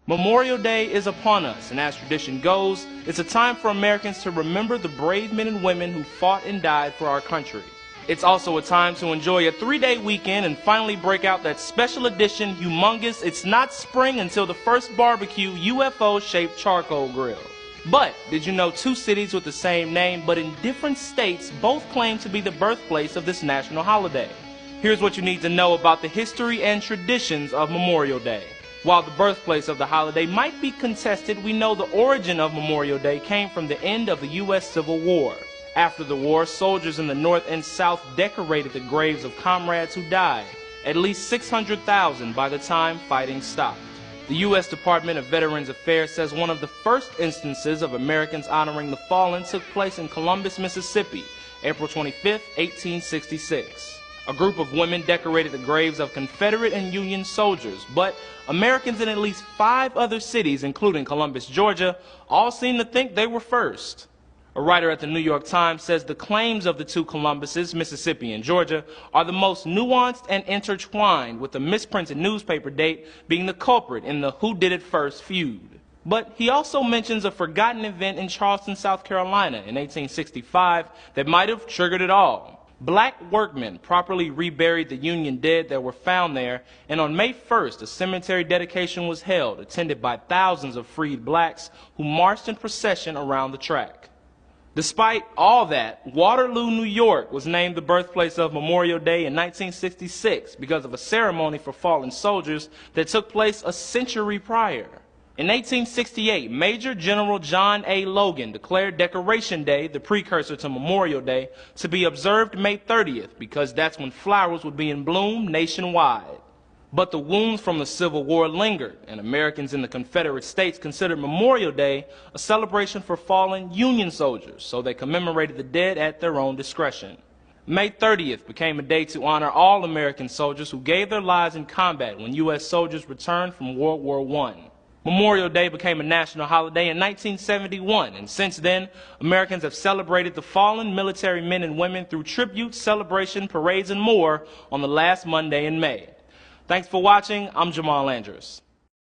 Memorial Day is upon us, and as tradition goes, it's a time for Americans to remember the brave men and women who fought and died for our country. It's also a time to enjoy a 3-day weekend and finally break out that special edition, humongous, it's not spring until the first barbecue UFO-shaped charcoal grill. But did you know 2 cities with the same name but in different states both claim to be the birthplace of this national holiday? Here's what you need to know about the history and traditions of Memorial Day. While the birthplace of the holiday might be contested, we know the origin of Memorial Day came from the end of the U.S. Civil War. After the war, soldiers in the North and South decorated the graves of comrades who died, at least 600,000 by the time fighting stopped. The U.S. Department of Veterans Affairs says one of the first instances of Americans honoring the fallen took place in Columbus, Mississippi, April 25, 1866. A group of women decorated the graves of Confederate and Union soldiers, but Americans in at least 5 other cities, including Columbus, Georgia, all seem to think they were first. A writer at the New York Times says the claims of the 2 Columbuses, Mississippi and Georgia, are the most nuanced and intertwined, with the misprinted newspaper date being the culprit in the who did it first feud. But he also mentions a forgotten event in Charleston, South Carolina in 1865 that might have triggered it all. Black workmen properly reburied the Union dead that were found there, and on May 1st, a cemetery dedication was held, attended by thousands of freed blacks who marched in procession around the track. Despite all that, Waterloo, New York was named the birthplace of Memorial Day in 1966 because of a ceremony for fallen soldiers that took place a century prior. In 1868, Major General John A. Logan declared Decoration Day, the precursor to Memorial Day, to be observed May 30th because that's when flowers would be in bloom nationwide. But the wounds from the Civil War lingered, and Americans in the Confederate States considered Memorial Day a celebration for fallen Union soldiers, so they commemorated the dead at their own discretion. May 30th became a day to honor all American soldiers who gave their lives in combat when U.S. soldiers returned from World War I. Memorial Day became a national holiday in 1971, and since then, Americans have celebrated the fallen military men and women through tributes, celebration, parades, and more on the last Monday in May. Thanks for watching. I'm Jamal Andrews.